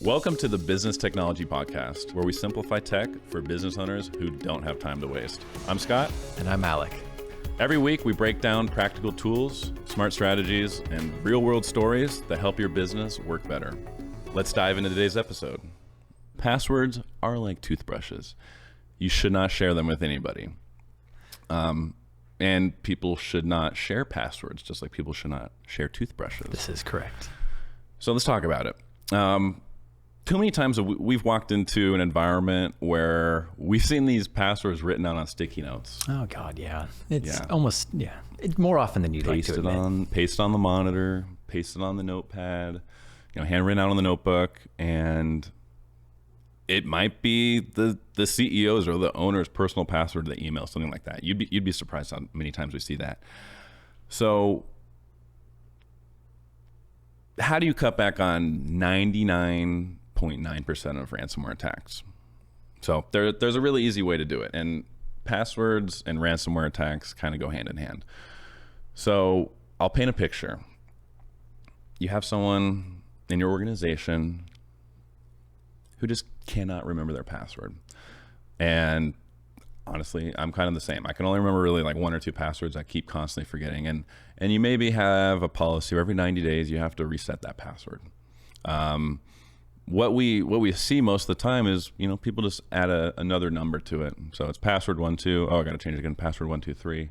Welcome to the Business Technology Podcast, where we simplify tech for business owners who don't have time to waste. I'm Scott. And I'm Alec. Every week, we break down practical tools, smart strategies, and real-world stories that help your business work better. Let's dive into today's episode. Passwords are like toothbrushes. You should not share them with anybody. And people should not share passwords, just like people should not share toothbrushes. This is correct. So let's talk about it. Too many times we've walked into an environment where we've seen these passwords written out on sticky notes. Oh God, yeah. It's It's more often than you'd like to admit. Paste it on the monitor, paste it on the notepad, handwritten out on the notebook, and it might be the CEO's or the owner's personal password to the email, something like that. You'd be surprised how many times we see that. So how do you cut back on 99.9% of ransomware attacks? So there's a really easy way to do it, and passwords and ransomware attacks kind of go hand in hand. So I'll paint a picture. You have someone in your organization who just cannot remember their password. And honestly, I'm kind of the same. I can only remember really like one or two passwords. I keep constantly forgetting. And you maybe have a policy where every 90 days you have to reset that password. What we see most of the time is, people just add another number to it. So it's password 12. Oh, I got to change it again. Password 123.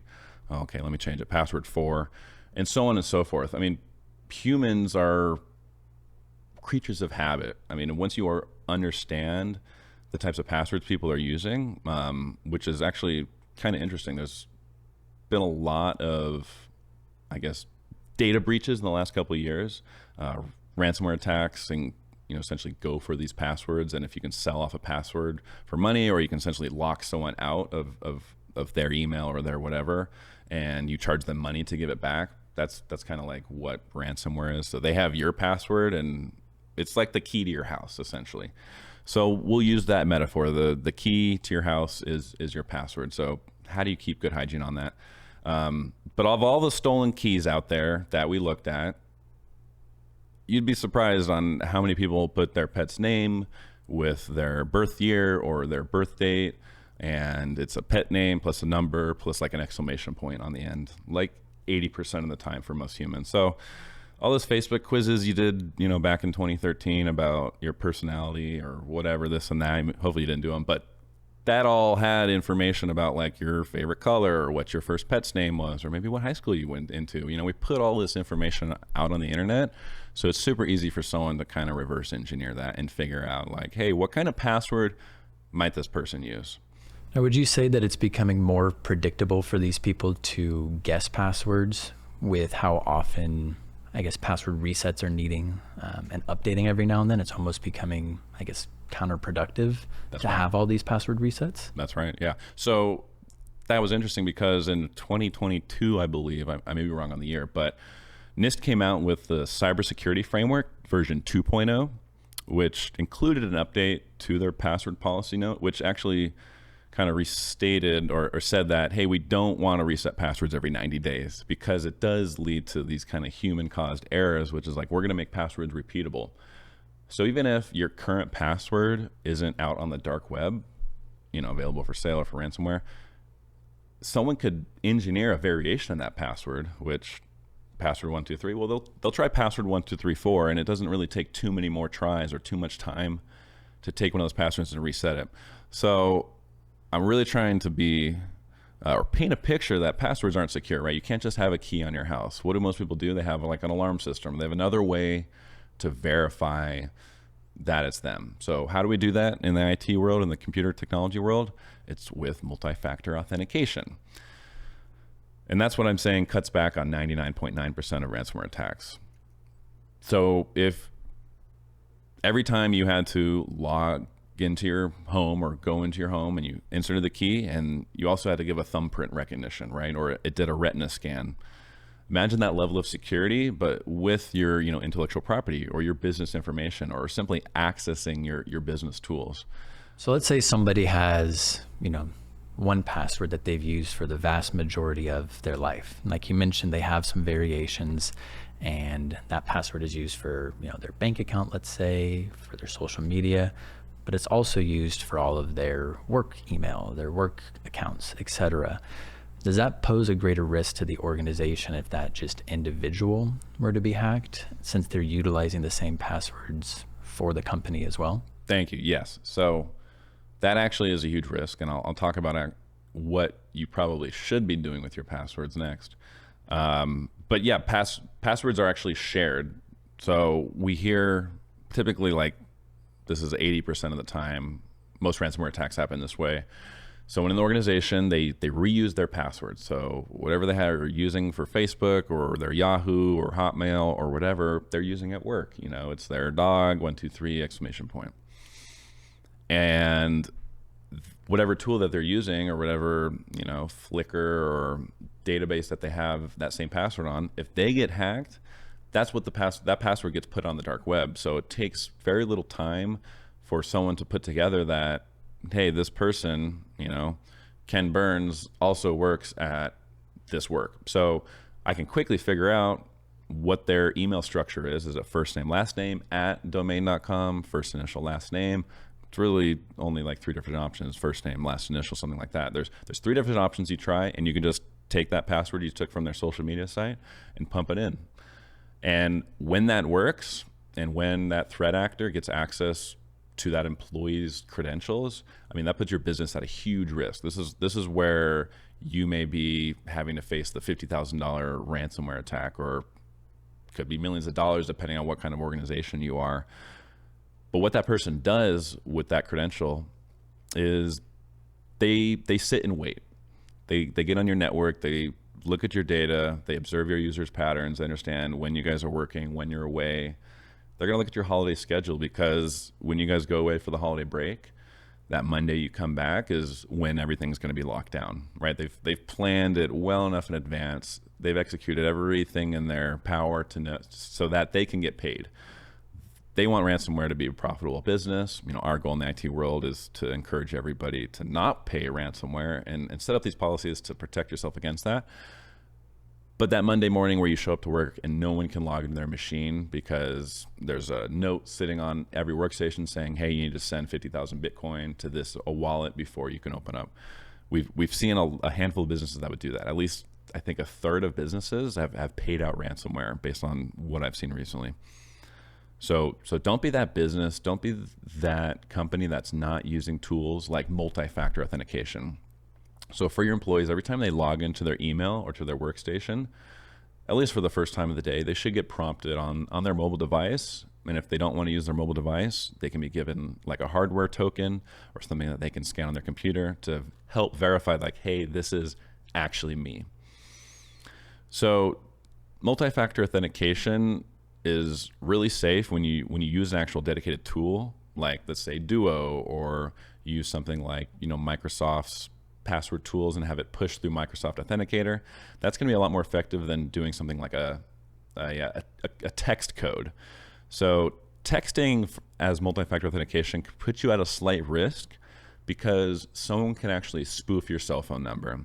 Oh, okay, let me change it. Password 4, and so on and so forth. I mean, humans are creatures of habit. I mean, once you understand the types of passwords people are using, which is actually kind of interesting. There's been a lot of, data breaches in the last couple of years, ransomware attacks, and essentially go for these passwords. And if you can sell off a password for money, or you can essentially lock someone out of their email or their whatever, and you charge them money to give it back, that's kind of like what ransomware is. So they have your password, and it's like the key to your house, essentially. So we'll use that metaphor. The key to your house is your password. So how do you keep good hygiene on that? But of all the stolen keys out there that we looked at, you'd be surprised on how many people put their pet's name with their birth year or their birth date, and it's a pet name plus a number plus like an exclamation point on the end, like 80% of the time for most humans. So all those Facebook quizzes you did, back in 2013 about your personality or whatever, this and that, hopefully you didn't do them, but that all had information about like your favorite color or what your first pet's name was, or maybe what high school you went into. We put all this information out on the internet, so it's super easy for someone to kind of reverse engineer that and figure out like, hey, what kind of password might this person use? Now, would you say that it's becoming more predictable for these people to guess passwords with how often password resets are needing and updating every now and then? It's almost becoming, counterproductive have all these password resets. That's right. Yeah. So that was interesting because in 2022, I believe, I may be wrong on the year, but NIST came out with the cybersecurity framework version 2.0, which included an update to their password policy note, which actually kind of restated or said that, hey, we don't want to reset passwords every 90 days because it does lead to these kind of human-caused errors, which is like, we're going to make passwords repeatable. So even if your current password isn't out on the dark web, available for sale or for ransomware, someone could engineer a variation of that password, which password 123, well, they'll try password 1234, and it doesn't really take too many more tries or too much time to take one of those passwords and reset it. So I'm really trying to be or paint a picture that passwords aren't secure, right? You can't just have a key on your house. What do most people do? They have like an alarm system. They have another way to verify that it's them. So how do we do that in the IT world, in the computer technology world? It's with multi-factor authentication. And that's what I'm saying cuts back on 99.9% of ransomware attacks. So if every time you had to log into your home or go into your home and you inserted the key, and you also had to give a thumbprint recognition, right? Or it did a retina scan. Imagine that level of security, but with your intellectual property or your business information, or simply accessing your business tools. So let's say somebody has one password that they've used for the vast majority of their life. Like you mentioned, they have some variations, and that password is used for, their bank account, let's say, for their social media, but it's also used for all of their work email, their work accounts, etc. Does that pose a greater risk to the organization if that just individual were to be hacked, since they're utilizing the same passwords for the company as well? Thank you. Yes. So that actually is a huge risk, and I'll talk about what you probably should be doing with your passwords next. But yeah, passwords are actually shared. So we hear typically, like, this is 80% of the time, most ransomware attacks happen this way. So when an organization, they reuse their passwords. So whatever they are using for Facebook or their Yahoo or Hotmail or whatever, they're using at work. It's their dog, 123 exclamation point. And whatever tool that they're using, or whatever, Flickr or database that they have that same password on, if they get hacked, that's what that password gets put on the dark web. So it takes very little time for someone to put together that, hey, this person, Ken Burns, also works at this work. So I can quickly figure out what their email structure is. Is it first name, last name at domain.com, first initial, last name? It's really only like 3 different options: first name, last initial, something like that. There's 3 different options you try, and you can just take that password you took from their social media site and pump it in. And when that works, and when that threat actor gets access to that employee's credentials, that puts your business at a huge risk. This is where you may be having to face the $50,000 ransomware attack, or could be millions of dollars depending on what kind of organization you are. But what that person does with that credential is they sit and wait. They get on your network, they look at your data, they observe your users' patterns, they understand when you guys are working, when you're away. They're gonna look at your holiday schedule, because when you guys go away for the holiday break, that Monday you come back is when everything's gonna be locked down, right? They've planned it well enough in advance. They've executed everything in their power to know, so that they can get paid. They want ransomware to be a profitable business. Our goal in the IT world is to encourage everybody to not pay ransomware and set up these policies to protect yourself against that. But that Monday morning where you show up to work and no one can log into their machine because there's a note sitting on every workstation saying, hey, you need to send 50,000 Bitcoin to a wallet before you can open up. We've seen a handful of businesses that would do that. At least I think a third of businesses have paid out ransomware based on what I've seen recently. So don't be that business. Don't be that company that's not using tools like multi-factor authentication. So for your employees, every time they log into their email or to their workstation, at least for the first time of the day, they should get prompted on their mobile device. And if they don't want to use their mobile device, they can be given like a hardware token or something that they can scan on their computer to help verify, like, hey, this is actually me. So multi-factor authentication is really safe when you use an actual dedicated tool, like, let's say, Duo, or use something like Microsoft's password tools and have it push through Microsoft Authenticator. That's going to be a lot more effective than doing something like a text code. So texting as multi-factor authentication could put you at a slight risk because someone can actually spoof your cell phone number.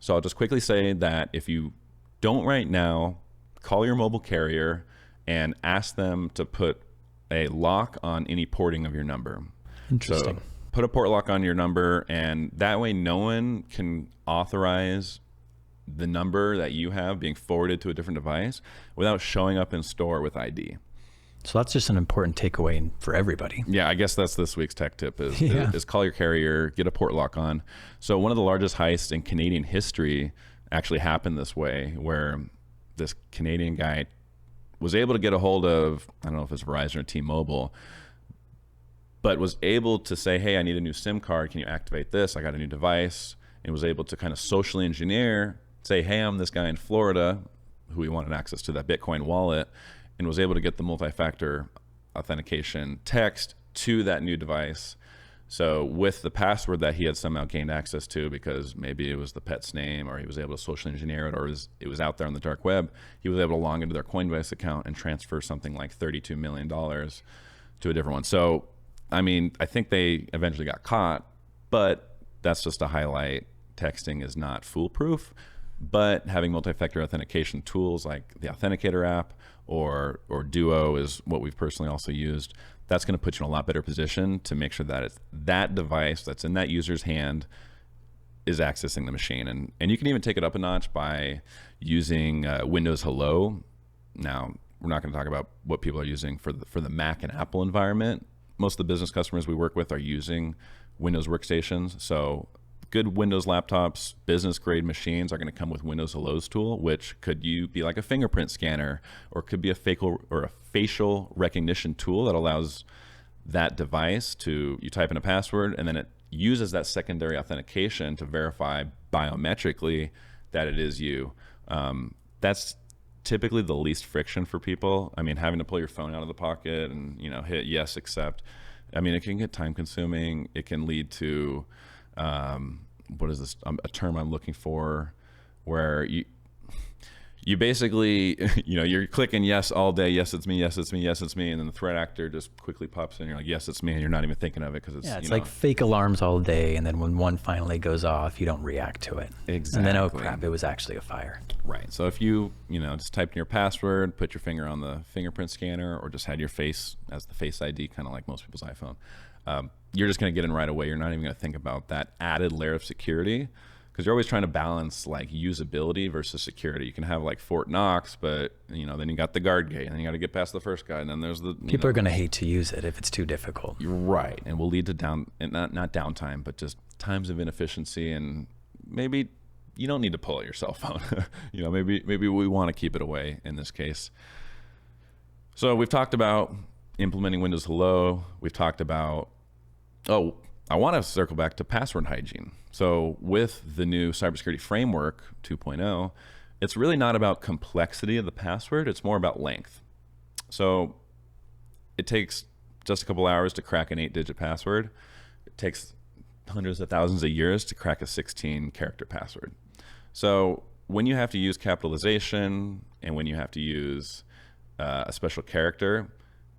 So I'll just quickly say that if you don't right now, call your mobile carrier and ask them to put a lock on any porting of your number. Interesting. So put a port lock on your number, and that way no one can authorize the number that you have being forwarded to a different device without showing up in store with ID. So that's just an important takeaway for everybody. Yeah, I guess that's this week's tech tip is call your carrier, get a port lock on. So one of the largest heists in Canadian history actually happened this way, where this Canadian guy was able to get a hold of, I don't know if it's Verizon or T-Mobile, but was able to say, hey, I need a new SIM card. Can you activate this? I got a new device. And was able to kind of socially engineer, say, hey, I'm this guy in Florida who he wanted access to that Bitcoin wallet, and was able to get the multi-factor authentication text to that new device. So with the password that he had somehow gained access to, because maybe it was the pet's name, or he was able to socially engineer it, or it was out there on the dark web, he was able to log into their Coinbase account and transfer something like $32 million to a different one. So, I mean, I think they eventually got caught, but that's just a highlight. Texting is not foolproof, but having multi-factor authentication tools like the Authenticator app or Duo is what we've personally also used. That's going to put you in a lot better position to make sure that it's that device that's in that user's hand is accessing the machine. And you can even take it up a notch by using Windows Hello. Now, we're not going to talk about what people are using for the Mac and Apple environment. Most of the business customers we work with are using Windows workstations. So good Windows laptops, business grade machines are going to come with Windows Hello's tool, which could be like a fingerprint scanner, or could be a facial recognition tool that allows that device to, you type in a password and then it uses that secondary authentication to verify biometrically that it is you. That's typically the least friction for people. I mean, having to pull your phone out of the pocket and hit yes, accept. I mean, it can get time consuming. It can lead to what is this? A term I'm looking for, where you basically, you're clicking yes all day. Yes, it's me. Yes, it's me. Yes, it's me. And then the threat actor just quickly pops in. You're like, yes, it's me. And you're not even thinking of it because it's, it's like fake alarms all day. And then when one finally goes off, you don't react to it. Exactly. And then, oh crap, it was actually a fire. Right. So if you, just typed in your password, put your finger on the fingerprint scanner, or just had your face as the Face ID, kind of like most people's iPhone, you're just going to get in right away. You're not even going to think about that added layer of security, because you're always trying to balance like usability versus security. You can have like Fort Knox, but then you got the guard gate, and then you got to get past the first guy, and then there's the people are going to hate to use it if it's too difficult. You're right, and will lead to not downtime, but just times of inefficiency, and maybe you don't need to pull out your cell phone. Maybe we want to keep it away in this case. So we've talked about implementing Windows Hello. We've talked about I want to circle back to password hygiene. So with the new cybersecurity framework 2.0, it's really not about complexity of the password. It's more about length. So it takes just a couple hours to crack an 8-digit password. It takes hundreds of thousands of years to crack a 16-character password. So when you have to use capitalization and when you have to use a special character,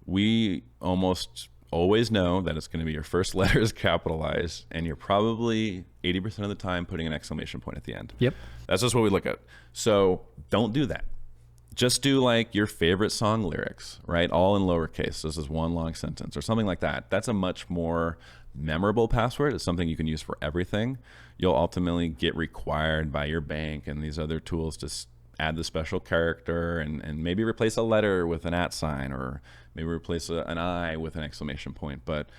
we almost always know that it's going to be your first letter is capitalized, and you're probably 80% of the time putting an exclamation point at the end. Yep. That's just what we look at. So don't do that. Just do like your favorite song lyrics, right? All in lowercase. This is one long sentence or something like that. That's a much more memorable password. It's something you can use for everything. You'll ultimately get required by your bank and these other tools to add the special character and maybe replace a letter with an @ sign, or maybe replace an I with an exclamation point. But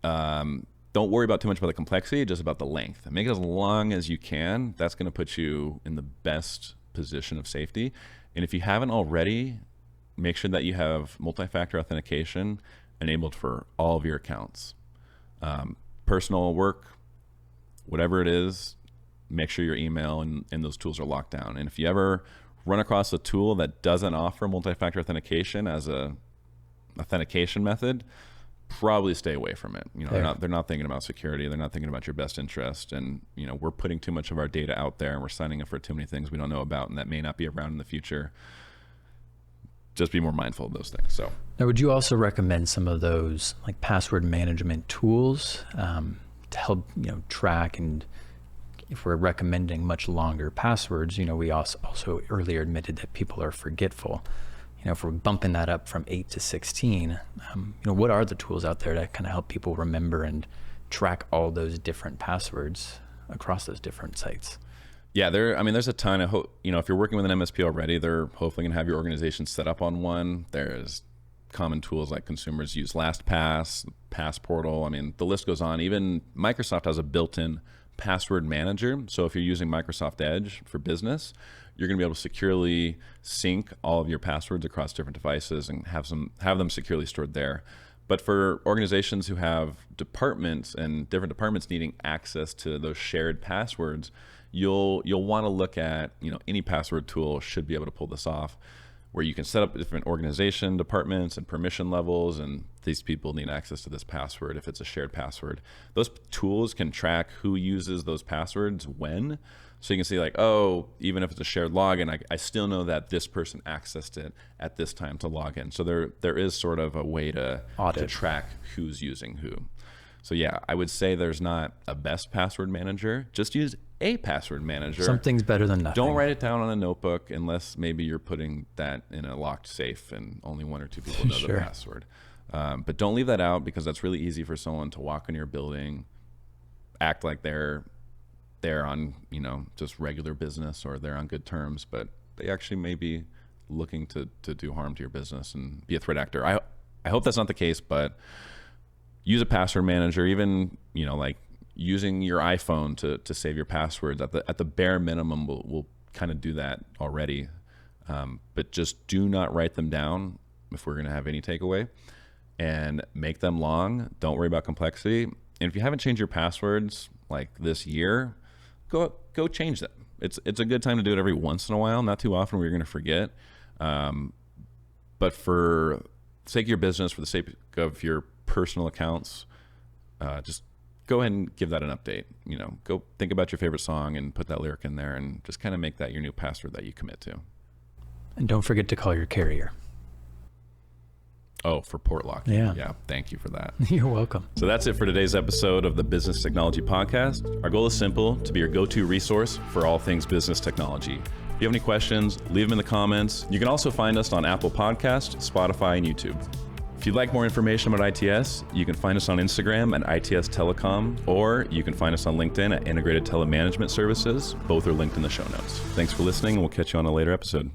don't worry about too much about the complexity, just about the length. Make it as long as you can. That's going to put you in the best position of safety. And if you haven't already, make sure that you have multi-factor authentication enabled for all of your accounts. Personal, work, whatever it is, make sure your email and those tools are locked down. And if you ever run across a tool that doesn't offer multi-factor authentication as a authentication method, probably stay away from it. They're not thinking about security. They're not thinking about your best interest. And we're putting too much of our data out there, and we're signing up for too many things we don't know about and that may not be around in the future. Just be more mindful of those things. So now, would you also recommend some of those like password management tools to help track? And if we're recommending much longer passwords, we also earlier admitted that people are forgetful. If we're bumping that up from 8 to 16, what are the tools out there that kind of help people remember and track all those different passwords across those different sites? Yeah, there's a ton of, if you're working with an MSP already, they're hopefully going to have your organization set up on one. There's common tools like consumers use LastPass, Passportal. The list goes on. Even Microsoft has a built-in password manager. So if you're using Microsoft Edge for business, you're going to be able to securely sync all of your passwords across different devices and have them securely stored there. But for organizations who have departments and different departments needing access to those shared passwords, you'll want to look at, any password tool should be able to pull this off, where you can set up different organization departments and permission levels, and these people need access to this password if it's a shared password. Those tools can track who uses those passwords when, so you can see like, even if it's a shared login, I still know that this person accessed it at this time to log in. So there is sort of a way to track who's using who. So yeah, I would say there's not a best password manager. Just use a password manager. Something's better than nothing. Don't write it down on a notebook unless maybe you're putting that in a locked safe and only 1 or 2 people know Sure. the password. But don't leave that out, because that's really easy for someone to walk in your building, act like they're on, just regular business, or they're on good terms, but they actually may be looking to do harm to your business and be a threat actor. I hope that's not the case, but use a password manager. Even like using your iPhone to save your passwords at the bare minimum will kind of do that already. But just do not write them down if we're going to have any takeaway, and make them long. Don't worry about complexity. And if you haven't changed your passwords like this year, go change them. It's a good time to do it every once in a while, not too often where you're going to forget. But for the sake of your business, for the sake of your personal accounts, just go ahead and give that an update. Go think about your favorite song and put that lyric in there, and just kind of make that your new password that you commit to. And don't forget to call your carrier. Oh, for port locking. Yeah. Thank you for that. You're welcome. So that's it for today's episode of the Business Technology Podcast. Our goal is simple: to be your go-to resource for all things business technology. If you have any questions, leave them in the comments. You can also find us on Apple Podcasts, Spotify, and YouTube. If you'd like more information about ITS, you can find us on Instagram at ITS Telecom, or you can find us on LinkedIn at Integrated Telemanagement Services. Both are linked in the show notes. Thanks for listening, and we'll catch you on a later episode.